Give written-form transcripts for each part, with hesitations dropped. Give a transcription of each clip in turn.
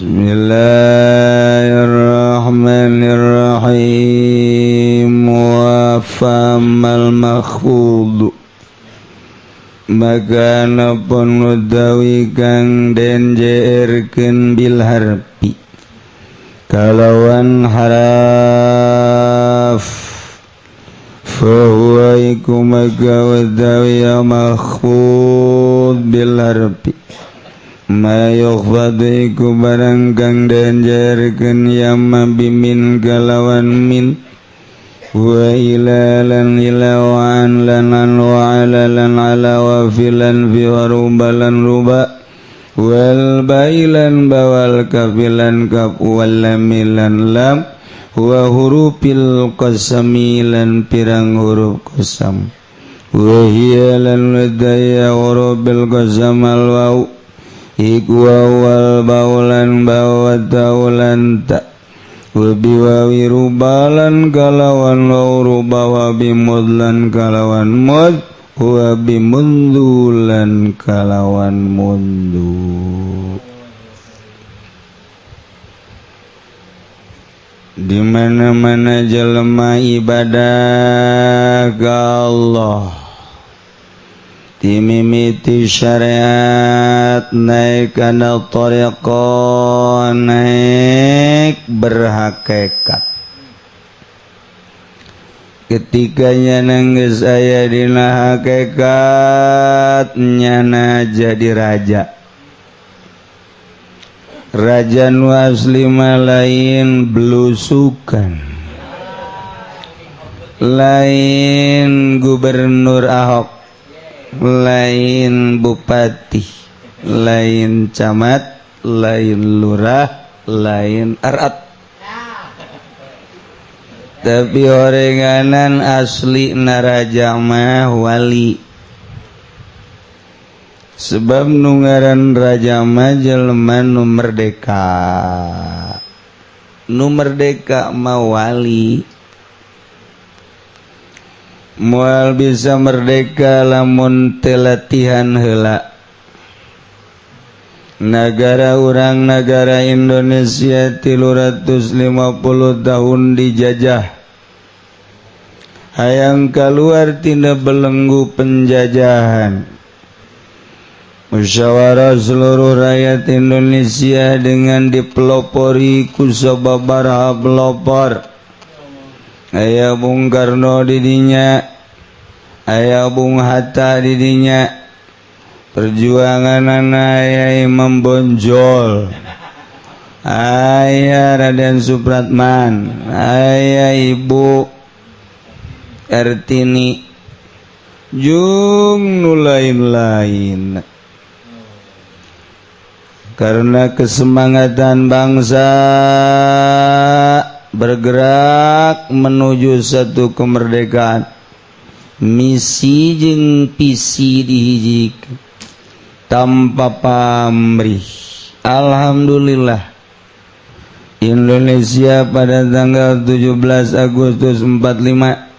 Bismillahirrahmanirrahim. Wa famal makhfud, maka napun utawi kang den jeerkeun bil harfi kalawan haraf, fahuwa iku maka utawi makhfud bil harfi ma yukhfadu iku barang kang den jeerkeun yama bimin kalawan min, wa ila lan ila wa an lan an wa ala lan ala wa filan fi wa rubalan ruba wal bailan bawal kafilan kaf wal lamilan lam wa hurufil qasami lan pirang huruf qasam, wa hiya lan ladaya hurufil qasam al waw iku wal baulan bawa taulan ta wa biwawi rubalan kalawan waw rubawa bimudlan kalawan mud wa bimundulan kalawan mundu. Di mana-mana jelema ibadah ka Allah, timimiti syariat naik kana tariqah naik berhakikat. Ketikanya nanggeus aya dina hakikat nyana jadi raja. Raja nu asli mah lain belusukan, lain gubernur Ahok, lain bupati, lain camat, lain lurah, lain arat. Tapi orenganan asli naraja mah wali. Sebab nungaran raja mah jelema nu merdeka. Nu merdeka mah wali. Moal bisa merdeka lamun teu latihan heula. Negara urang negara Indonesia 350 tahun dijajah. Hayang keluar tina belenggu penjajahan. Musyawarah seluruh rakyat Indonesia dengan dipelopori ku sababaraha pelopor. Aya Bung Karno didinya, aya Bung Hatta didinya. Perjuangan aya Imam Bonjol, aya Raden Supratman, aya Ibu Kartini, jeung nu lain-lain. Karena kesemangatan bangsa bergerak menuju satu kemerdekaan, misi jeung visi dihijikeun tanpa pamrih. Alhamdulillah, Indonesia pada tanggal 17 Agustus 45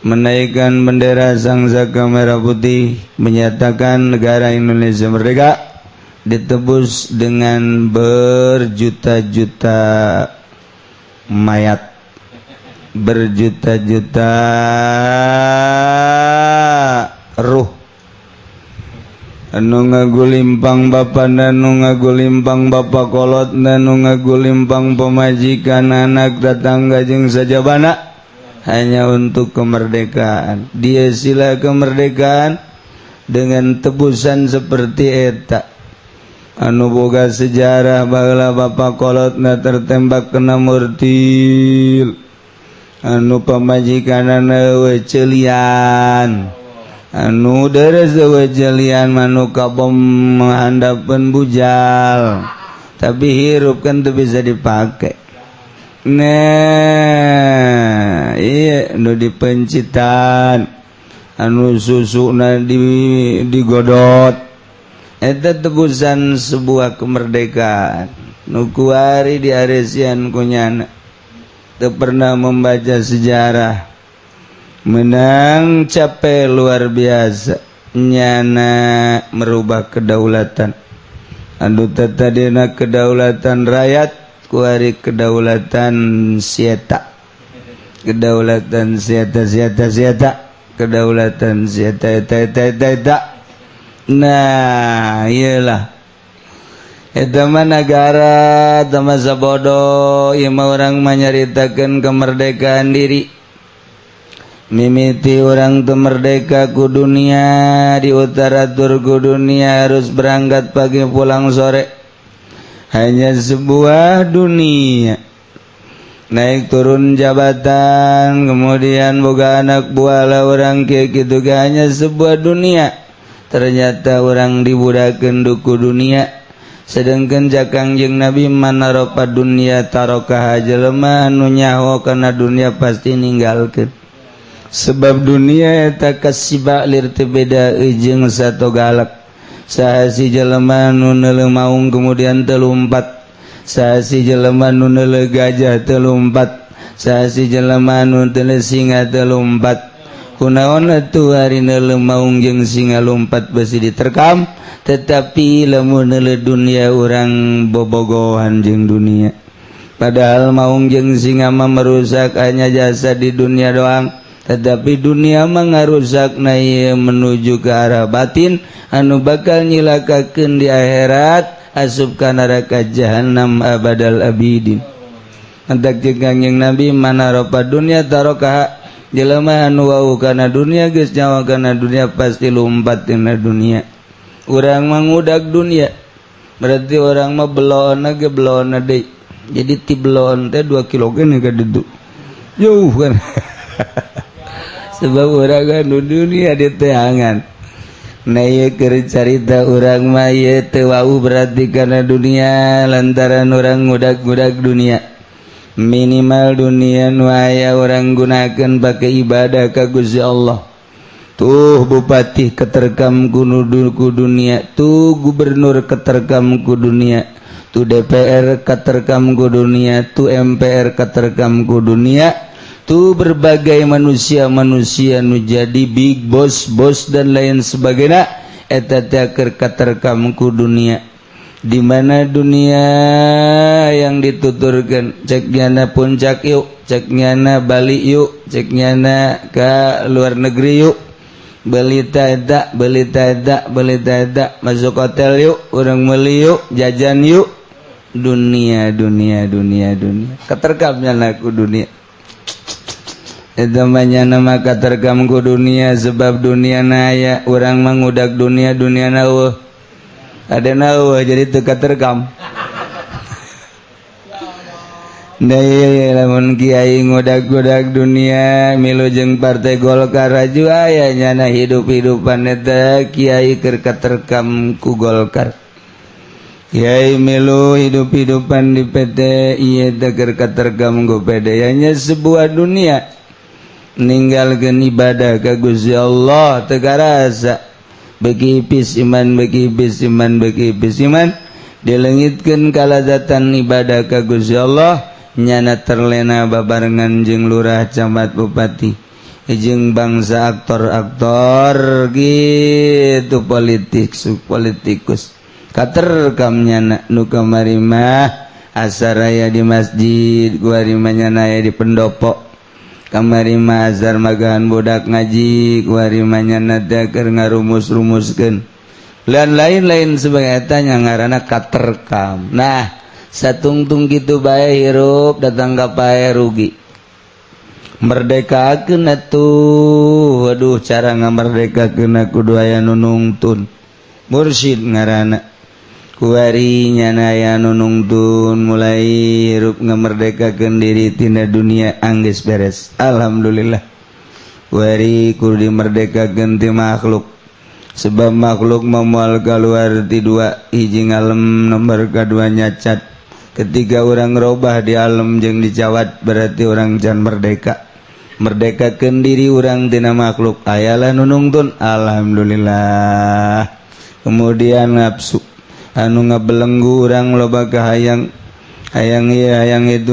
menaikkan bendera Sang Saka Merah Putih, menyatakan negara Indonesia merdeka, ditebus dengan berjuta-juta mayat, berjuta-juta ruh anu ngagulimpang bapa dan anu ngagulimpang bapa kolot dan anu ngagulimpang pemajikan anak tetangga jeung sajabana hanya untuk kemerdekaan. Dia sila kemerdekaan dengan tebusan seperti eta anu boga sejarah baheula bapa kolotna tertembak kena murtil, anu pamajikanana we ceelian, anu deres we ceelian manu kabom handapkeun bujal tapi hirup kan teu bisa dipake. Nah iya nu dipencitan, anu susuna digodot. Eta tebusan sebuah kemerdekaan. Nu kuari di aresian kunyana teu pernah membaca sejarah. Menang capek luar biasa, nyana merubah kedaulatan anu tadina kedaulatan rakyat ku ari kedaulatan sieta kedaulatan sieta kedaulatan sieta nah iyalah eta mah negara tama sabodo ieu mah urang manyaritakeun kemerdekaan diri mimiti orang teu merdeka ku dunia di utara tur ku dunia harus berangkat pagi pulang sore hanya sebuah dunia naik turun jabatan kemudian boga anak buah lah orang kieu kitu hanya sebuah dunia ternyata orang dibudakeun ku dunia sedangkan jakang jeung Nabi manaropa dunia tarokah jelema anu nyaho kana dunia pasti ninggalkeun sebab dunia eta kasiba lir teu beda jeung sato galak sahasi jelema nu neuleuh maung kemudian teu lumpat sahasi jelema nu neuleuh gajah teu lumpat sahasi jelema nu teu singa teu lumpat kunaon atuh ari neuleuh maung jeung singa lumpat besi diterkam tetapi lamun neuleuh dunia urang bobogohan jeung dunia padahal maung jeung singa mah merusak hanya jasa di dunia doang tetapi dunia mah ngarusakna ieu menuju ke arah batin anu bakal nyilakakeun di akhirat asup ka neraka jahanam abadal abidin antak jeung Kangjeng Nabi manaropa dunia tarokah jelema anu wau kana dunia geus nyawa kana dunia pasti lumpat tina dunia urang mah ngudag dunia berarti orang mah beloonna ge beloonna deui jadi ti beloon teh 2 kilo geuning ka ditu jauh kan sebab urang anu dunia diteangan nah ieu keur carita urang mah ieu teu wau berarti kana dunia lantaran urang ngudag-ngudag dunia minimal dunia nu aya urang gunakeun pake ibadah ka Gusti Allah tuh bupati keterkam ku dunia tuh gubernur keterkam ku dunia tuh DPR keterkam ku dunia tuh MPR keterkam ku dunia tuh berbagai manusia-manusia nu jadi big boss dan lain sebagainya eta teh keur keterkam ku dunia di mana dunia yang dituturkan cek nyana puncak yuk cek nyana Bali yuk cek nyana ke luar negeri yuk beli eta masuk hotel yuk urang meuli yuk jajan yuk dunia keterkam nyana ku dunia eta mah nyana mah keterkam ku dunia sebab dunia aya urang mah ngudag dunia na eueuh adena eueuh jadi teu katerkam da ieu lamun kiai ngudag-ngudag dunia milu jeung partai Golkar raju aya nyana hidup-hidupan eta kiai keur katerkam ku Golkar kiai milu hidup-hidupan di PT ieu teh keur katerkam ku PD nya sebuah dunia ninggalkeun ibadah ka Gusti Allah teu karasa bagi ipis iman dilengitkeun kalazatan ibadah ka Gusti Allah nyana terlena babarengan jeung lurah camat bupati jeung bangsa aktor gitu politikus katerkam nyana nu kamari mah asaraya di masjid kuari mah nyana aya di pendopo kamari mah azhar magahan budak ngaji kuari mah nyana teh keur ngarumus-rumuskeun lan lain-lain sebagai eta nya ngaranna katerkam nah satungtung kitu bae hirup datang ka pae rugi merdekakeun atuh waduh cara ngamerdekakeun kudu aya nu nungtun mursyid ngaranna kuari nyana aya nu nungtun mulai hirup ngamerdekakeun diri tina dunia anggeus beres alhamdulillah kuari kudu dimerdekakeun ti makhluk sebab makhluk moal kaluar ti dua hiji ngalem nomor kadua nyacat ketika orang robah di alam jeung dicawat berarti orang can merdekakeun diri orang tina makhluk ayalah nu nungtun alhamdulillah kemudian nafsu anu ngabelenggu urang loba kahayang hayang ieu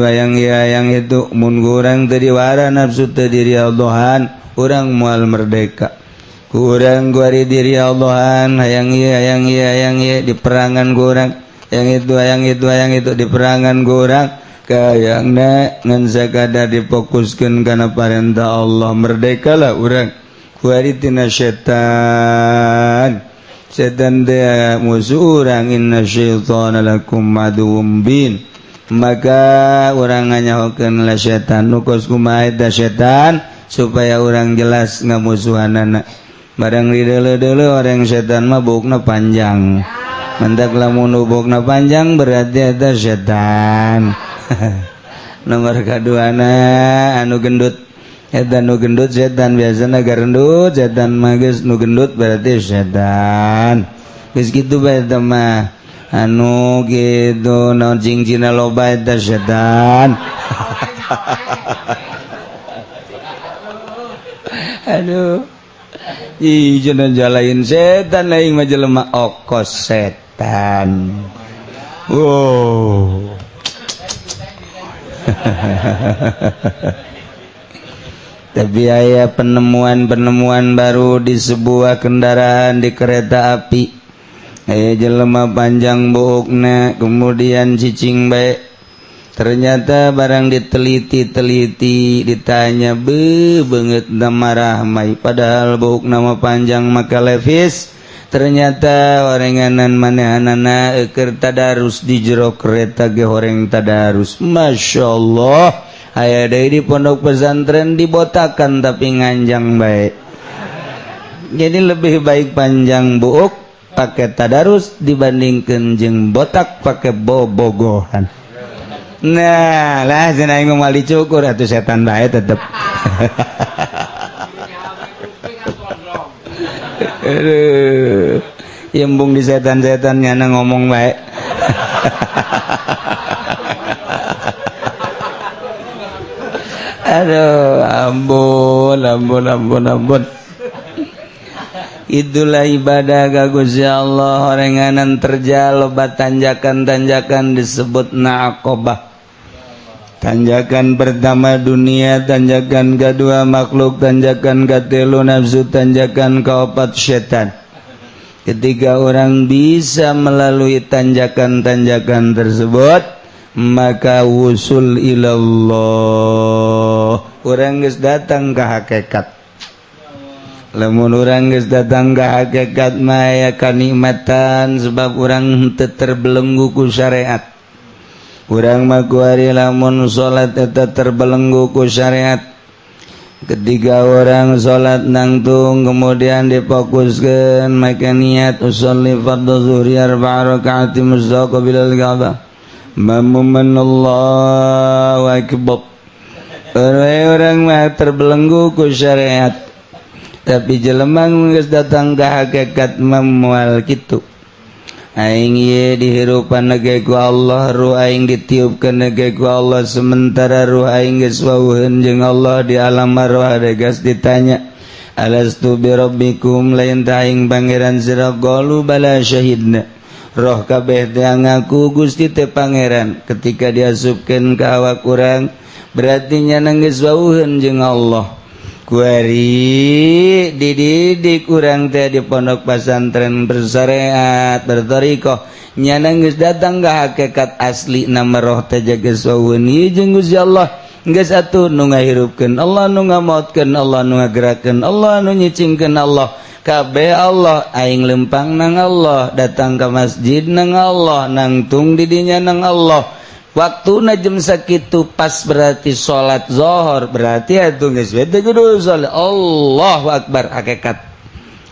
hayang itu mun urang teu diwara nafsu teu diri Allahan urang moal merdeka ku urang guari diri Allahan hayang ieu di perangan ku urang yang itu di perangan gorang kayakna ngan sakada difokuskan karena perintah Allah merdekalah orang kuari tina setan dia musuh orang inna syaitana lakum aduwwum bin maka orang nganyahokeun la setan nukos kumaha eta setan supaya orang jelas ngamusuhanana barang dideuleu-deuleu orang setan mah bukna panjang mentak lamun bukna panjang berarti eta setan nomor kaduana anu gendut eta nu gendut setan biasana garendut setan mah geus nu gendut berarti setan geus kitu bae eta mah anu kitu naon cincinna loba eta setan aduh ih cenah jalain setan aing mah jelema okos setan wow tapi aya penemuan baru di sebuah kendaraan di kereta api aya jelema panjang buukna kemudian cicing bae ternyata barang diteliti ditanya beungeut marah mai padahal buukna mah panjang maka levis ternyata orenganan manehanana keur tadarus di jero kereta ge horeng tadarus masyaallah aya deui di pondok pesantren dibotakan tapi nganjang bae jadi lebih baik panjang buuk pakai tadarus dibandingkeun jeung botak pakai bobogohan nah lah cenah aing mah cukur atuh setan bae tetep yembung di setan-setan nyana ngomong bae aduh ampun itulah ibadah ka Gusti Allah horenganan terjal loba tanjakan-tanjakan disebut aqabah tanjakan pertama dunia tanjakan kedua makhluk tanjakan ketilu nafsu tanjakan keempat setan ketika orang bisa melalui tanjakan-tanjakan tersebut maka wusul ilallah orang geus datang ke hakikat lamun orang geus datang ke hakikat mah aya kanikmatan sebab orang teu terbelenggu ku syariat urang mah kuari lamun salat eta terbelenggu ku syariat ketika orang salat nangtung kemudian difokuskeun make niat usolli fardhu zuhri 4 rakaat mustaqbilal Ka'bah Allahu akbar orang mah terbelenggu ku syariat tapi jelema geus datang ka hakikat mah moal kitu aing ye dihirupan nage ku Allah ruh aing ditiupkeun nage ku Allah sementara ruh aing geus waweuheun jeung Allah di alam arwah geus ditanya alastu bi rabbikum lain ta aing pangeran sira qalu bala syahidna roh kabeh teh ngaku Gusti teh pangeran ketika diasupkeun ka awak urang berarti nyana geus waweuheun jeung Allah kuari dididik urang teh di pondok pesantren bersyariat berthariqah nyana geus datang ka hakikat asli nama roh teh geus waweuheun ieu jeung Gusti Allah geus atuh nu ngahirupkeun Allah nu ngamaotkeun Allah nu ngagerakeun Allah nu nyicingkeun Allah kabeh Allah aing lempang nang Allah datang ke masjid nang Allah nangtung di dinya nang Allah waktuna jam sakitu pas berarti salat zuhur berarti atuh geus bete kudu salat Allahu akbar hakikat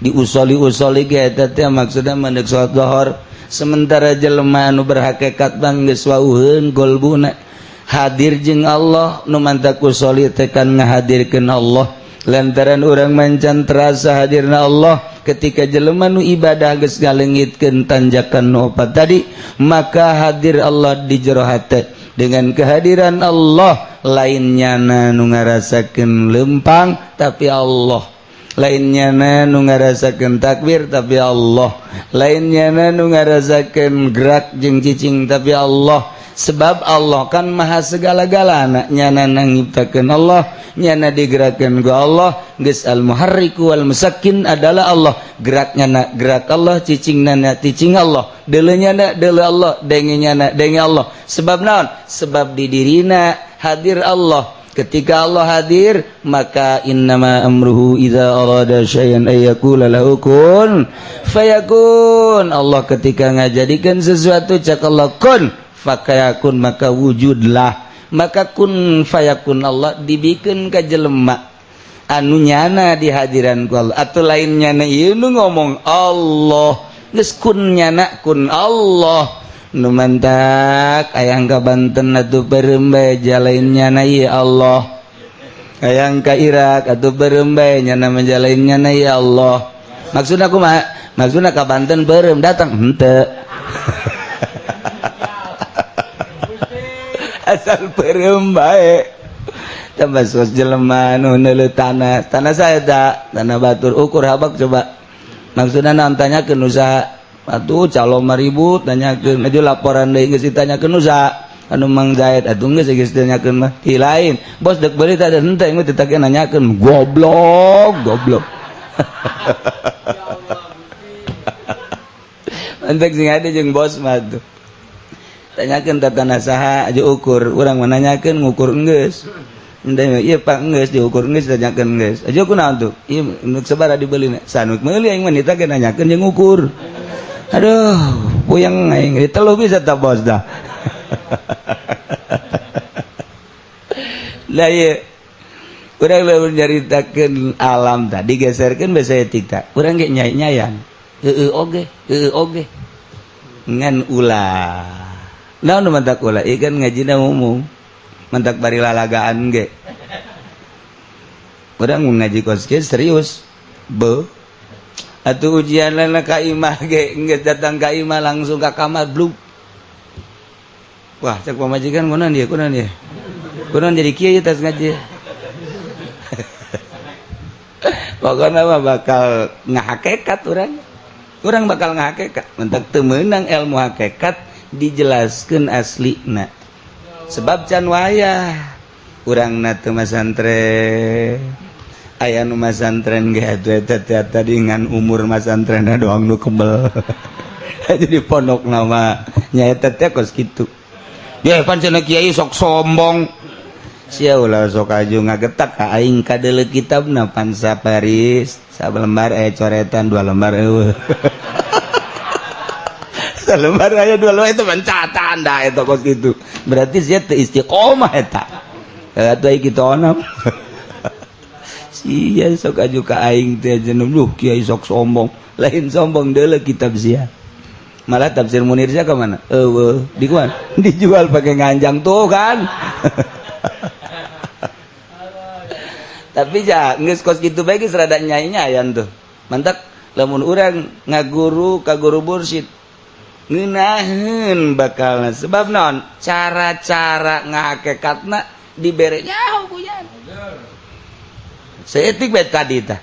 diusoli ge eta teh maksudna mendeuk salat zuhur sementara jelema anu berhakikat bang geus wauheun qalbuna hadir jeung Allah nu mantak usoli teh kan ngahadirkeun Allah lantaran urang mancan terasa hadirna Allah ketika jelema nu ibadah geus ngaleungitkeun tanjakan nu opat tadi maka hadir Allah di jero hate dengan kehadiran Allah lainnya nu ngarasakeun lempang tapi Allah lainnya nu ngarasakeun takbir tapi Allah lainnya nu ngarasakeun gerak jeung cicing tapi Allah sebab Allah kan maha segala-galana nyana ngiptakeun Allah nyana digerakkeun ku Allah geus al muharriku wal musakkin adalah Allah geraknya gerak Allah cicingna cicing Allah deuleunya deuleu Allah dengenya denge Allah sebab naon sebab di dirina hadir Allah ketika Allah hadir maka innama amruhu idza arada syai'an ayyakula lahu kun fayakun Allah ketika ngajadikeun sesuatu cak Allah kun fakayakun maka wujudlah maka kun fayakun Allah dibikeun ka jelema anu nyana di hadiran ku Allah atuh lain nyana ieu nu ngomong Allah geus kun nyana kun Allah nu mantak ayang ka Banten atuh beureum bae jalain nyana ieu Allah ayang ka Irak atuh beureum bae nyana menjalain nyana ieu Allah maksudna kumaha maksudna ka Banten beureum datang henteu asal beureum bae tambah sos jelema nu neuleuh tanah saya tak tanah batur ukur habak coba maksudna naon tanyakeun usaha atuh calon maribut tanyakeun aju laporan deui geus ditanyakeun usaha anu Mang Zaid atuh geus ditanyakeun mah ti lain bos deuk beuri teh henteu engeuh ditagih nanyakeun goblok entek sing ade jeung bos mah tuh tanyakeun tatana saha aja ukur urang mah nanyakeun ngukur geus endai ieu Pak geus diukur geus tanyakeun geus aja kunaon tuh ieu nu sabaraha dibeulina sanuk meuli aing mah ditagih nanyakeun jeung ngukur aduh puyeng aing ditelu bisa tah bos dah lah ieu urang lamun nyaritakeun alam tadi geserkeun basa etik tah urang ge nyai-nyayan heueuh oge ngan ulah naon nu mantak ulah ieu kan ngajina umum mantak bari lalagaan ge urang mun ngaji kos ge serius be atuh ujianna ka imah ge geus datang ka imah langsung ka kamar bluk wah cek pamajikan kunaon dia kunaon jadi kieu tas ngaji pokona mah bakal ngahakekat urang bakal ngahakekat mentak teu meunang ilmu hakikat dijelaskeun aslina sebab can wayah urangna teu masantren aya nu masantren ge atuh eta tadi ngan umur masantrenna doang nu kebel jadi pondok nama nyaeta teh kos kitu ya pancen kiai sok sombong sia ulah sok aju ngagetak ka aing kadeuleu kitabna Pansa Paris salembar aya coretan 2 lembar eueuh salembar aya 2 lembar itu mencatan dah eta kos kitu berarti sia teu istiqomah eta atuh ai kitu onam sia sok aju ka aing teh jeneng duh kiai sok sombong lain sombong deuleu kitab sia malah tafsir Munir sia ka mana eueuh dijual pakai nganjang tuh kan tapi ja geus kos kitu bae geus rada nyai-nyayan tuh mantak lamun urang ngaguru ka guru mursyid ngeunaheun bakalna sebab naon cara-cara ngahakekatna dibere nyaho kuyan saeutik bae tadi tah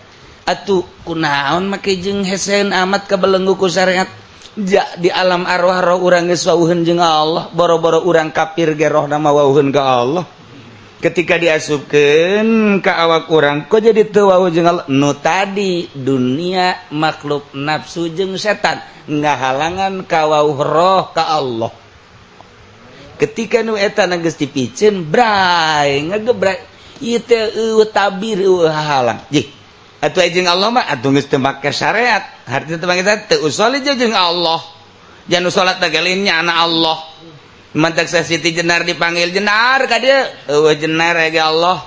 atuh kunaon make jeung heseen amat kabelenggu ku syariat ja di alam arwah roh urang geus wauheun jeung Allah boro-boro urang kafir ge rohna mah wauheun ka Allah ketika diasupkeun ka awak urang kok jadi teu wauh jeung Allah nu tadi dunia makhluk nafsu jeung setan ngahalangan ka wauh roh ka Allah ketika nu eta geus dipiceun bray ngagebray ieu teh tabir halang jih atuh jeung Allah mah atuh geus teu make syariat hartina teu make teu usoli jeung Allah jangan salat teh gelinnya anak Allah mantak sa Siti Jenar dipanggil Jenar ka dieu eueuh Jenar ege Allah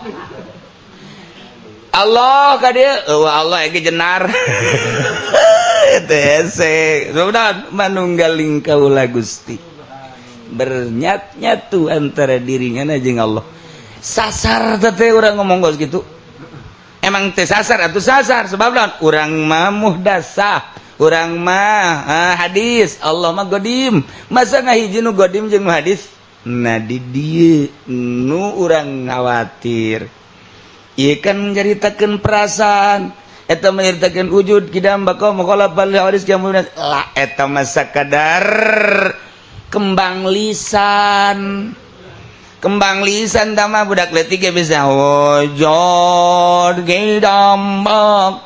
Allah ka dieu eueuh Allah ege Jenar eta hese saudara manunggaling kaula Gusti bernyat-nyatu antara dirinya jeung Allah sasar teh urang ngomong geus kitu emang teh sasar atuh sasar sebab naon urang mah muhdasah urang mah hadis Allah mah godim masa ngahiji nu godim jeung nu hadis nah di dieu nu urang khawatir ieu kan menceritakeun perasaan eta menceritakeun wujud kidam baqau maqala bal hadis kiamun la eta mah sakadar kembang lisan tama budak leutik ge bisa wajod gedam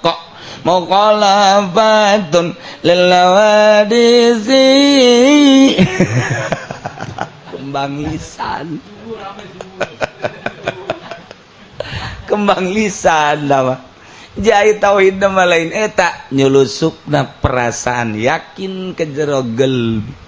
kok muqalafatun lilawadisi kembang lisan nama jai tauhid nama lain eta nyulusupna perasaan yakin ke jero gelbu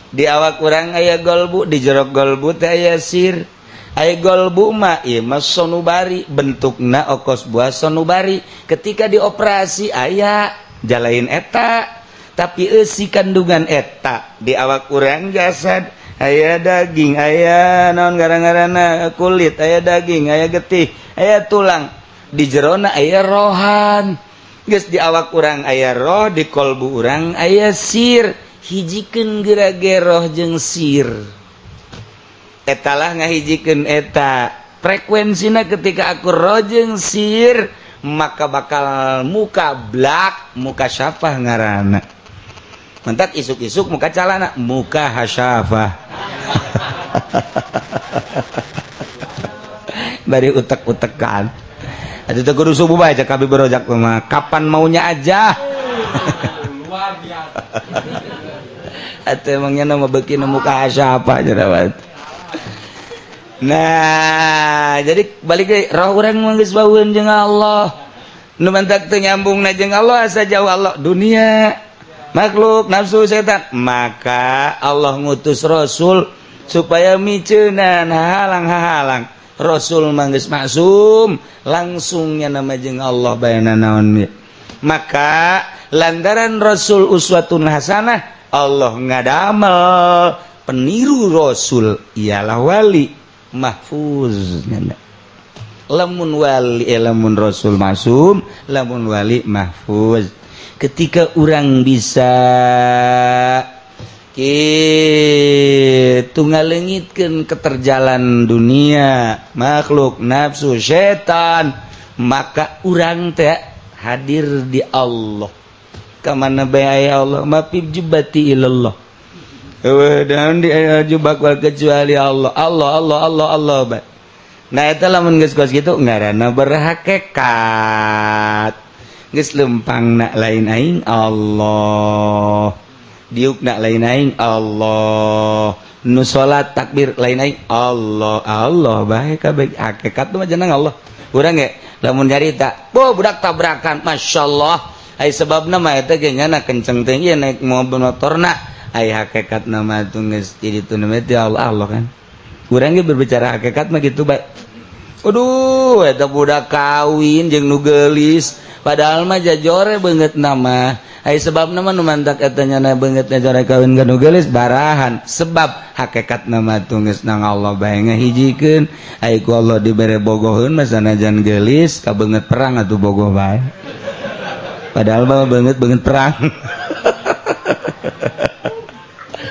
di awak urang aya golbu di jero golbu teh aya sir aya golbu mah ieu mah sonubari bentukna okos buah sonubari ketika dioperasi aya jalain eta tapi eusi kandungan eta di awak urang jasad aya daging aya naon garang-garana kulit aya daging aya getih aya tulang di jerona aya rohan geus di awak urang aya roh di kolbu urang aya sir hijikeun gerage roh jeung sir eta lah ngahijikeun eta frekuensina ketika aku roh jeung sir maka bakal muka blak muka syafah ngaranna mentak isuk-isuk muka calana muka hasyafah bari utek-utekan atuh teh kudu subuh bae cak kabeh berojak mah kapan maunya aja luar biasa atuh emangnya nama beuki nu muka hasyafah jerawat. Nah jadi balik deui roh urang mah geus baueun jeung Allah nu mantak teu nyambungna jeung Allah asa jauh Allah dunia makhluk nafsu setan maka Allah ngutus rasul supaya miceunan halang rasul mah geus maksum langsungnya nama jeung Allah baena naon maka lantaran rasul uswatun hasanah Allah ngadamel peniru rasul ialah wali mahfuz lamun wali lamun rasul maksum lamun wali mahfuz ketika orang bisa kitu ngalengitkeun keterjalan dunia makhluk nafsu setan maka urang teh hadir di Allah kamana bae aya Allah mapib jubati ilallah dan di jubak wal kecuali Allah bae nah eta lamun geus kos kitu ngaranna berhakikat geus lempangna lain aing Allah diukna lain aing Allah nu salat takbir lain aing Allah bae kabeh hakikat mah jeneng Allah urang ge lamun nyarita budak tabrakan masyaallah ai sebabna mah eta ge ngana kenceng teh ieu naik mobil motorna ai hakikatna mah teh geus jadi teu Allah kan urang ge berbicara hakikat mah gitu bae aduh eta budak kawin jeung nu geulis padahal mah jajore beungeut nama ai sebab nama nu mantak eta nyana beungeut jajore kawin ka nu geulis barahan sebab hakikat nama teh geus nang Allah bae ngahijikeun ai ku Allah dibere bogoheun mah sanajan geulis ka beungeut perang atuh bogoh bae padahal mah beungeut perang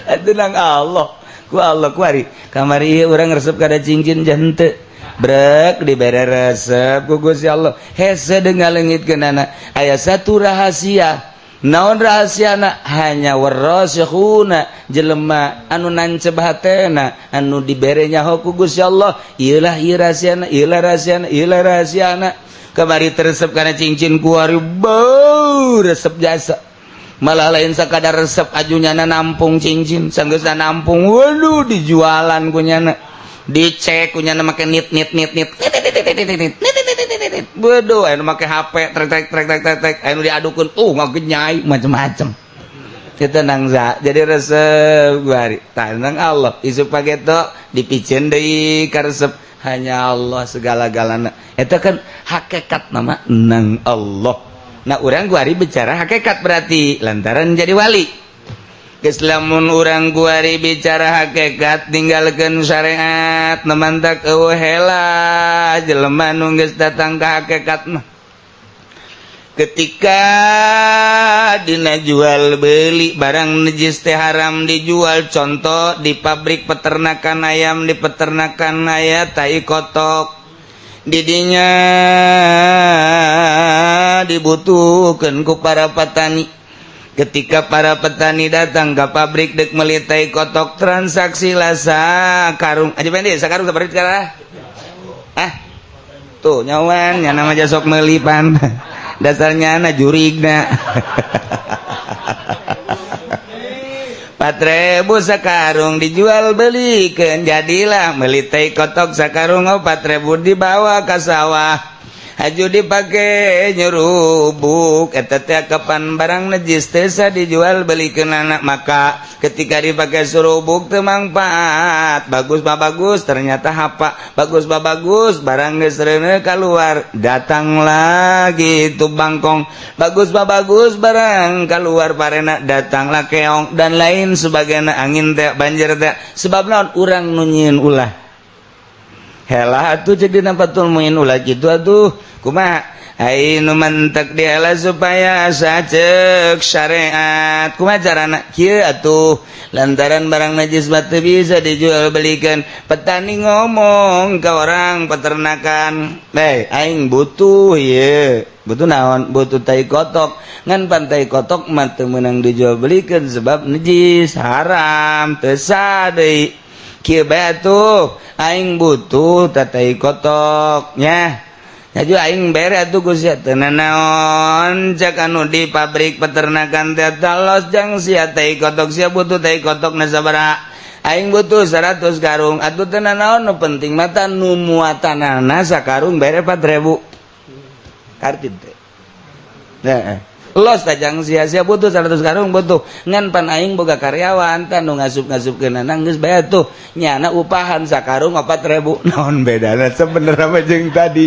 atuh nang Allah ku ari kamari ieu urang resep kada cincin jante brek dibere resep ku Gusti Allah hese dengalengitkeunana aya satu rahasia naon rahasiana hanya warasikhuna jelema anu nancep hatena anu dibere nyaho ku Gusti Allah ieu rahasiana kamari teresep kana cincin ku ari bau resep jasa malah lain sakadar resep ajunyana nampung cincin sanggeusna nampung waduh dijualan kunyana dicek kunyana make nit waduh anu make HP trek anu diadukeun ngagenyai macem-macem kita nangza jadi resep guari tanang Allah isuk pageto dipicen deui ka resep hanya Allah segala-galana eta kan hakikat nama nang Allah. Nah urang guari bicara hakikat berarti lantaran jadi wali geus lamun urang guari bicara hakikat tinggalkeun syariat namantak eueuh heula jelema nu geus datang ka hakikat mah ketika dina jual beli barang najis teh haram dijual contoh di pabrik peternakan ayam di peternakan aya tai kotok didinya dibutuhkeun ku para petani Ketika para petani datang ke pabrik dek melitai kotok transaksi lasa karung aja pendek sakarung seperti sekarang tuh nyawan yang nama jasok melipan dasarnya na jurigna 4.000 sakarung dijual belikan jadilah melitai kotok sakarung 4.000 dibawa ke sawah aju dipakai nyerubuk eta teh kapan barang najis tesa dijual belikan anak maka ketika dipakai serubuk teu mangfaat bagus mah bagus ternyata hapa bagus mah bagus barang geus reuneu keluar datang lagi itu bangkong bagus mah bagus barang keluar parena datanglah keong dan lain sebagainya angin teh banjir teh sebab naon urang nu nyieun ulah helah atuh cek dina patul muin ulah kitu atuh kumaha ainu mantek dialah supaya sacek syariat kumaha carana kieu atuh lantaran barang najis teu bisa dijual belikan petani ngomong ke orang peternakan aing butuh ieu butuh naon butuh tai kotok ngan pantai kotok mah teu meunang dijual belikan sebab najis haram teu sah deui kieu bae atuh aing butuh tai kotok nya Aju aing bere atuh ku sia teu naon cak anu di pabrik peternakan teh talos jang sia teh kotok sia butuh teh kotok na sabaraha aing butuh 100 karung atuh teu naon nu penting mata nu muatanana sakarung bere 4.000 kartid teh los tajang sia-sia butuh 100 karung butuh ngan pan aing boga karyawan tah nu ngasup-ngasupkeunana geus bae tuh nyana upahan sakarung 4.000 naon bedana sebenarnya mah jeung tadi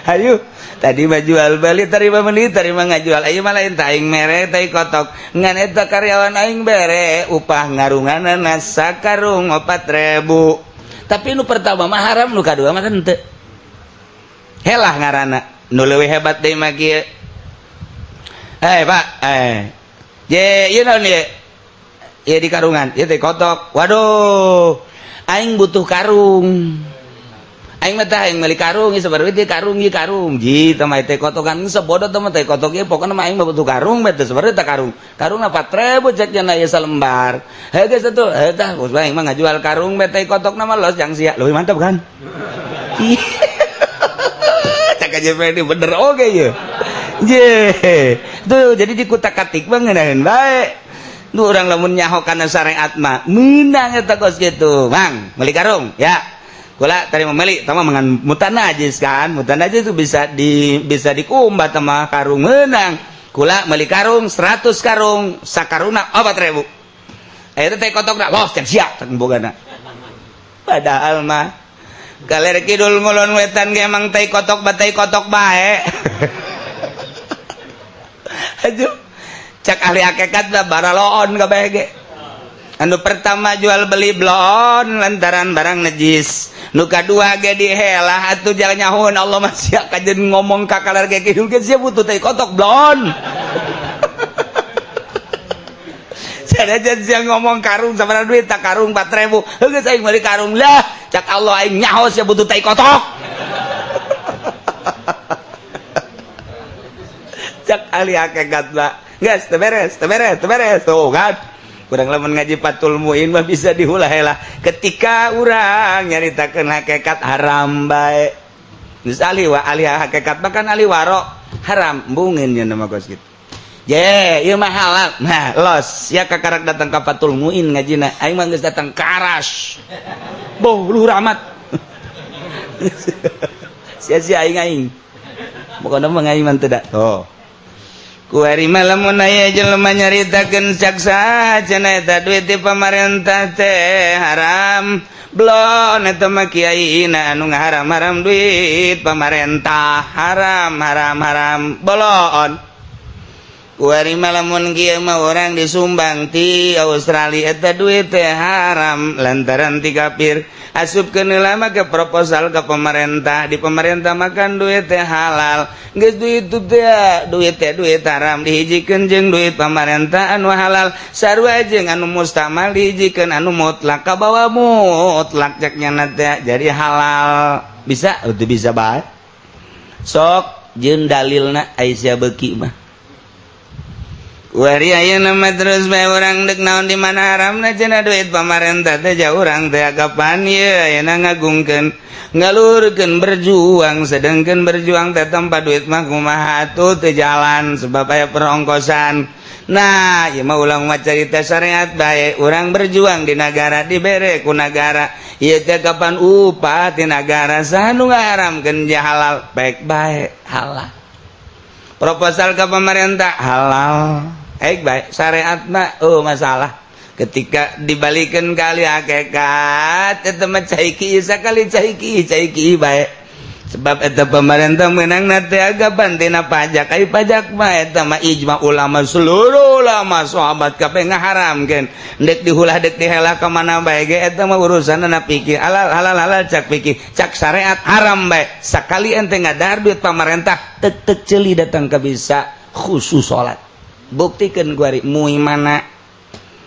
ayo tadi mah jual beli terima meuli terima ngajual ayo mah lain tah aing mere teh kotok ngan eta karyawan aing bere upah ngarunganana sakarung 4.000 tapi nu pertama mah haram nu kadua mah teu helah ngaranna nu leuwih hebat deui mah kieu Pak je ieu naon ye ieu di karungan ieu teh kotok waduh aing butuh karung aing mah teh aing meuli karung ieu sabaraha teh karung ieu karung ji teh mah teh kotokan sebodoh teh mah teh kotok ieu pokona mah aing mah butuh karung teh sabaraha teh karungna 4.000 cek cenah ieu salembar he geus atuh tah bos aing mah ngajual karung teh kotokna mah los jang sia leuwih mantap kan cek aja bener oge ieu je tuh jadi dikutak-katik bangeun bae nu urang lamun nyaho kana syariat mah meunang eta kos kitu mang meuli karung ya kula tadi meuli tah mah mangan mutan najis kan mutan najis itu bisa dikumbat mah karung meunang kula meuli karung 100 karung sakaruna 4.000 eta teh kotokna los can sia teh bogana padahal mah kaler kidul ngulon wetan ge emang teh kotok batai kotok bae aduh cak ahli hakikat lah baraloon kabeh ge anu pertama jual beli blon lantaran barang najis nu kadua ge dihelah atuh jangan nyahoon Allah mah sia kajen ngomong ka kalar ge kieu ge sia butuh teh kotok blon sanajan sia ngomong karung sabaraha duit tak karung 4.000 geus aing meuli karung lah cak Allah aing nyaho sia butuh teh kotok cak ahli hakikat lah guys teberes tuh kan kurang lamun ngaji patul muin mah bisa diulah helah ketika urang nyaritakeun hakikat haram bae geus ahli hakikat bahkan ahli waro haram bungin nya nama kos kitu je ieu mah halal nah los ya kakarak datang ka patul muin ngajina aing mah geus datang ka Arash boh luhur amat sia-sia aing pokona mah aing mah teu da tuh kuari malamun aya jelema nyaritakeun caksa cenah eta duit ti pamarentah teh haram blon eta mah kiaina anu ngaharam-haram duit pamarentah haram bolon kuari malamun kieu mah urang disumbang ti Australia eta duit teh haram lantaran ti kafir asupkeun heula mah ke proposal ke pemerintah di pemerintah makan duit teh halal geus duit duit haram dihijikeun jeung duit pemerintah anu halal sarua jeung anu mustamal dihijikeun anu mutlak kabawa mutlak cek nyana teh jadi halal bisa teu bisa bae sok jeung dalilna Aisyah beuki mah Wari aya nama terus bae urang dek naon di mana haramna cenah duit pamarentah teh ja urang teh agapan ieu ayeuna ngagungkeun ngalurkeun berjuang sedengkeun berjuang teh tanpa duit mah kumaha atuh teu jalan sebab aya perongkosan. Nah ieu mah ulang mah carita syariat bae urang berjuang di negara dibere ku negara ieu teh kapan upah ti negara saha nu ngaharamkeun ja halal baik-baik halal. Proposal ke pemerintah halal baik syariat mah masalah ketika dibalikin kali hakikat eta mah caiki sakali caiki bae sebab eta pemerintah meunang teh agapan tina pajak ai pajak mah eta mah ijma ulama seluruh ulama sahabat kabeh ngaharamkeun dek dihulah dek dihela ka mana bae ge eta mah urusanna pikir halal cak pikir cak syariat haram bae sakali ente ngadahar duit pemerintah tek ceuli datang ka bisa khusus salat buktikeun guari mui mana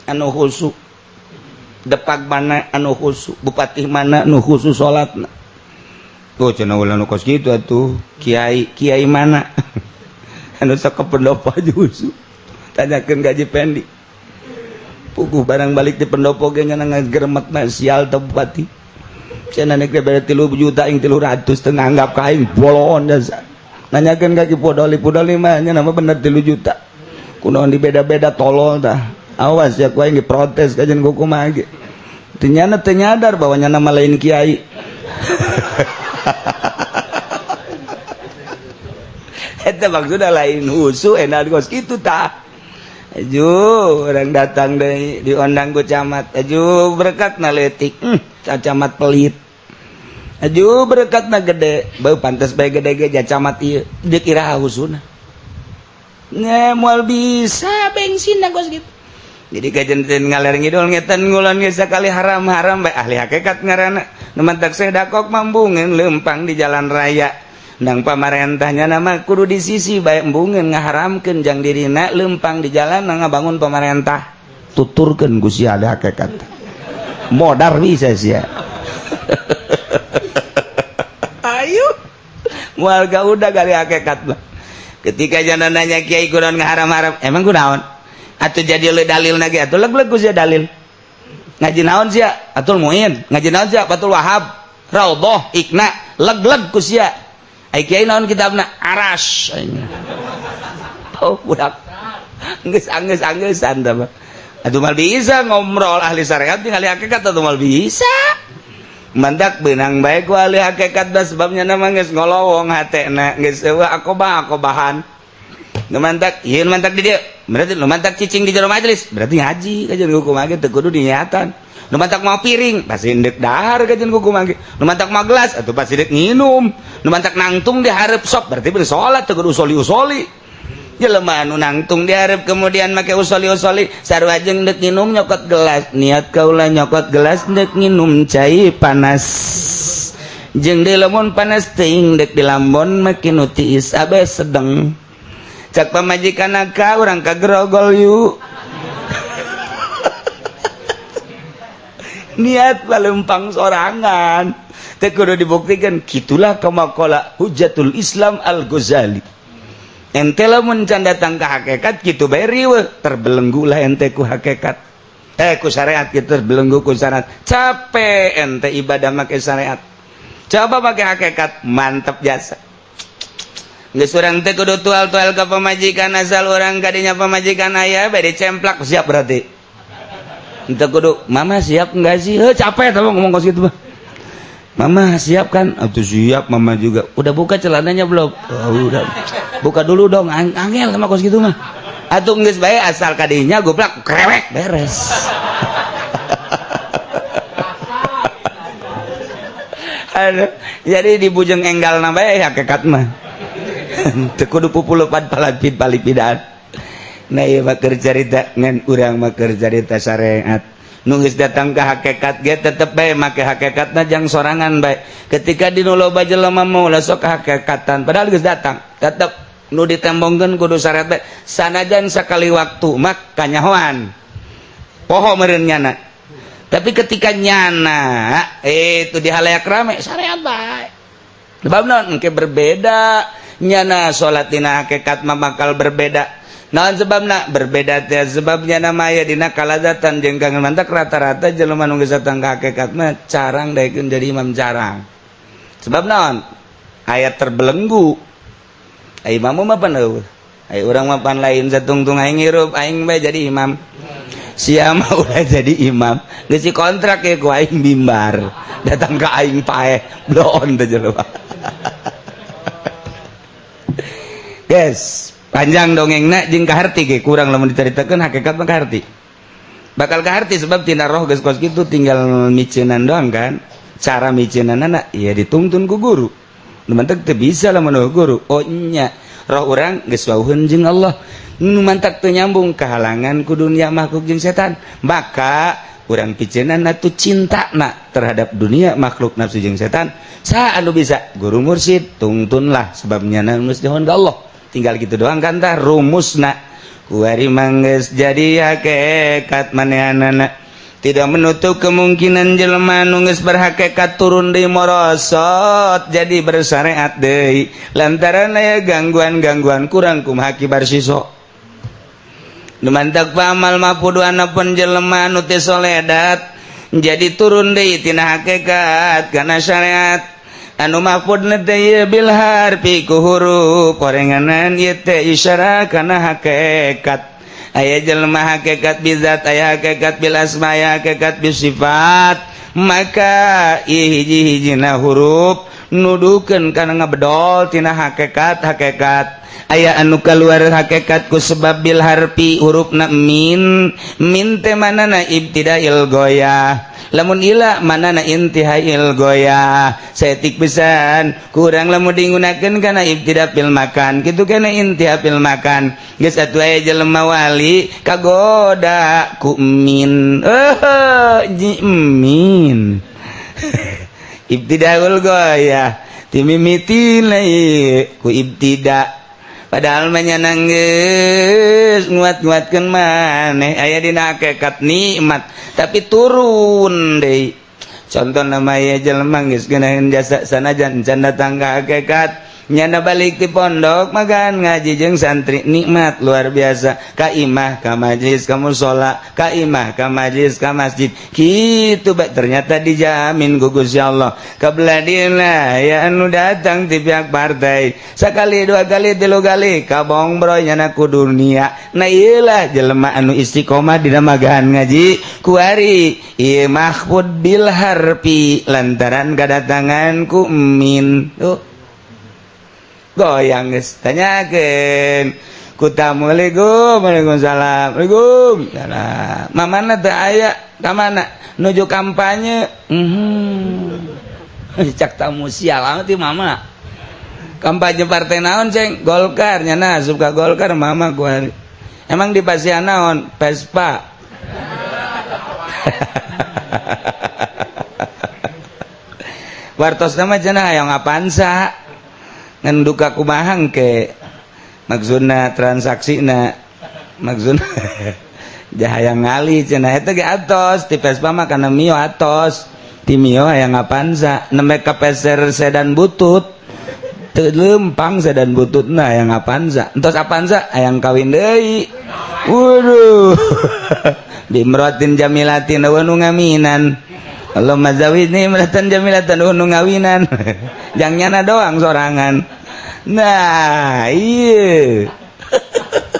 anu khusus depag mana anu khusus bupati mana anu khusus salatna tuh cenah ulah nu kos kitu atuh kiai mana anu sok pendopo aja khusus tanyakeun gaji pendi puguh barang balik di pendopo ge nya ngageremetna sial teh bupati cenah nek bere 3 juta ing 300 teu nganggap ka aing bolon jasa nanyakeun gaji pudoli mah nya nama bener 3 juta kunaon dibeda-beda tolol tah awas ya ku aing diprotes kajen kumaha ge teu nyadar bahwa nya nama lain kiai eta maksudna lain husu enak kos kitu tah aju orang datang deui diundang ku camat aju berkatna leutik camat pelit aju berkatna gede beu pantes bae gede ge camat ieu dikira husuna moal bisa bensin kos gitu jadi kajenteun ngaler ngidul ngeten ngulon ge sakali haram-haram bae ahli hakikat ngaranna nu mantak sedakok mambungeun leumpang di jalan raya ndang pamarentahnya nama kudu di sisi bae embungeun ngaharamkeun jang dirina leumpang di jalan ngabangun pamarentah tuturkeun ku sia ahli hakikat modar bisa sia ayo moal gaudah kali hakikat mah ketika jana nanya kiai kunaon ngaharam-haram emang kunaon atuh jadi dalil lagi atuh leg-leg ku sia dalil ngaji naon sia atul muin ngaji naon sia batul wahab raudhah ikna leg-leg ku sia ai kiai naon kitabna aras oh budak geus anggeus-anggeusan tah atuh mal bisa ngomrol ahli syariat jeung ahli hakikat atuh mal bisa mandak beunang bae ku ahli hakikat da sebabnya nama geus ngolowong hatena geus eueuh akobahan nu mantak ieu mantak di dieu berarti nu mantak cicing di jero majelis berarti ngaji kajen hukum age teu kudu niatan nu mantak mau piring pasti endek dahar kajen hukum age nu mantak mau gelas atuh pasti dek nginum nu mantak nangtung di hareup sop berarti bener salat teu kudu usoli jelema anu nangtung di hareup kemudian make usoli sarua jeung dek nginum nyokot gelas niat kaula nyokot gelas dek nginum cai panas jeung di lamun panas teuing dek di lambon make nu tiis abe sedeng cak pamajikan ka urang kagerogol yuk niat palempang sorangan teh kudu dibuktikan kitulah kama qala Hujjatul Islam Al-Ghazali ente lamun can datang ka hakikat kitu bae riweuh terbelenggulah ente ku hakikat ku syariat kitu terbelenggu ku syariat capek ente ibadah make syariat coba make hakikat mantep jasa geus urang teh kudu tual-tual ka pamajikan asal urang kadinya pamajikan aya bae dicemplak siap berarti teu kudu mama siap enggak sih capek tah ngomong kos gitu mah mama siap kan atuh siap mama juga udah buka celananya belum udah buka dulu dong angel sama kos gitu mah atuh geus bae asal kadinya goblok krewek beres aduh jadi dibujeng enggalna bae hakikat mah teu kudu pupulupan palipidaan nah ieu mah keur carita ngan urang mah keur carita syariat nu geus datang ka hakikat ge tetep bae make hakikatna jang sorangan bae ketika dinu loba jelema maulah sok hakikatan padahal geus datang tetep nu ditembongkeun kudu syariat bae sanajan sakali waktu mah kanyahoan poho meureun nyana tapi ketika nyana itu di halayak rame syariat bae sebab naon engke berbeda nyana salat dina hakikat mah bakal berbeda naon sebabna berbeda teh sebabnya nama aya dina kalazatan jeung kang mantak rata-rata jelema nu geus datang ka hakikat mah carang daekeun jadi imam jarang sebab naon aya terbelenggu ai imam mah paneuh ai urang mah pan lain satungtung aing hirup aing bae jadi imam sia mah udah jadi imam geus dikontrak ya ku aing bimbar datang ka aing paeh bloon teh jelema guys panjang dongengna jeung kaharti ge kurang lamun dicaritakeun hakikat mah kaharti bakal kaharti sebab tina roh geus kos kitu tinggal miceunan doang kan cara miceunanna ya dituntun ku guru nu mantek teu bisa lamun guru oh nya roh urang geus wauheun jeung Allah nu mantak teu nyambung kahalangan ku dunia makhluk jeung setan maka urang piceunana tu cintana terhadap dunia makhluk nafsu jeung setan saha anu bisa guru mursyid tuntunlah sebab nyana geus dihon ka Allah tinggal gitu doang kan tah rumusna kuari manggeus jadi hakikat manehanana tidak menutup kemungkinan jelema nu geus berhakikat turun deui morosot jadi bersyariat deui lantaran aya gangguan-gangguan kurang kumaha kibar siso nu mantak pamal mapuduana pun jelema nu teu soledat jadi turun deui tina hakikat kana syariat anu mahfudna teh bil harfi ku huruf korenganan ieu teh isyarah kana hakikat aya jelema hakikat bizat aya hakikat bil asma aya hakikat bis sifat maka hiji-hijina huruf nuduhkeun kana ngabedol tina hakikat aya anu kaluar hakikat ku sebab bil harfi hurufna min teh manana ibtidail goyah lamun ila manana intihail goyah saeutik pisan kurang lamun digunakeun kana ibtida fil makan kitu kana intiha fil makan geus atuh aya jelema wali kagoda ku min min ibtidaul goyah timimitin ku ibtida padahal menyenang geus nguat-nguatkeun maneh aya dina hakikat nikmat tapi turun deui contoh nama aya jelema geus geunaheun jasa sanajan can datang ka hakikat nyana balik di pondok magan ngaji jeung santri nikmat luar biasa ka imah ka majlis ka mushola ka imah ka majlis ka masjid kitu bae ternyata dijamin ku Gusti Allah kabeladina ya anu datang ti pihak partai sakali dua kali tilu kali kabong bro nyana ku dunia nah ieulah jelema anu istiqomah dina magahan ngaji kuari ieu mahfud bil harfi lantaran kadatangan ku min tuh goyang geus tanyakeun ku tamu Waalaikumsalam Waalaikumsalam mamana teu aya ka mana nuju kampanye cak tamu sial amat ieu mama kampanye partai naon ceng Golkar nyana asup ka Golkar mama ku hari emang di pasihan naon Vespa wartosna mah cenah hayang Avanza ngan duka kumahang ke maksudna transaksina maksudna jahayang ngali cenah eta ge atos ti Vespa mah kana mio atos ti mio hayang Avanza nembe ka peser sedan butut teu leumpang sedan bututna hayang Avanza entos Avanza hayang kawin deui waduh dimrotin jamilatin nu ngaminan Allah mazawidni melatan jamilatan nu ngawinan jang nyana doang sorangan nah iya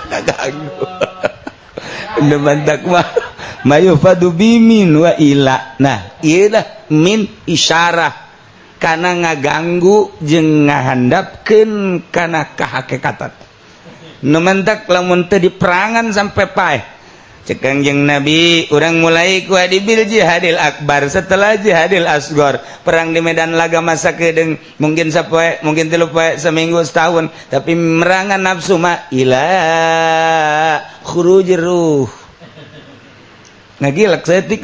kaganggu nu mantak mah mayufadu bimin wa ila nah ieu min isyarah kana ngaganggu jeung ngahandapkeun kana kahakikatan nu mantak lamun teu diperangan sampai paeh cek Kangjeng Nabi urang mulai ku hadibil jihadil akbar setelah jihadil asgor perang di medan laga masa kedeung mungkin sapoe mungkin 3 poe seminggu setahun tapi merangan nafsu mah ila khurujir ruh ngagilak setik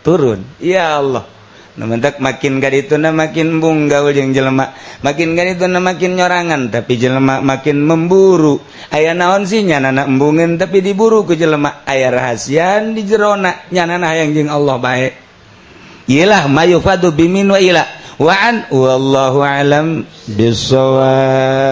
turun ya Allah nu mentak makin gadituna makin embung gaul jeung jelema makin gadituna makin nyorangan tapi jelema makin memburu aya naon sih nyanana embungeun tapi diburu ku jelema aya rahasian di jerona nyanana hayang jeung Allah bae iyalah mayufadu bimin wa ila wa an wallahu alam bissawab.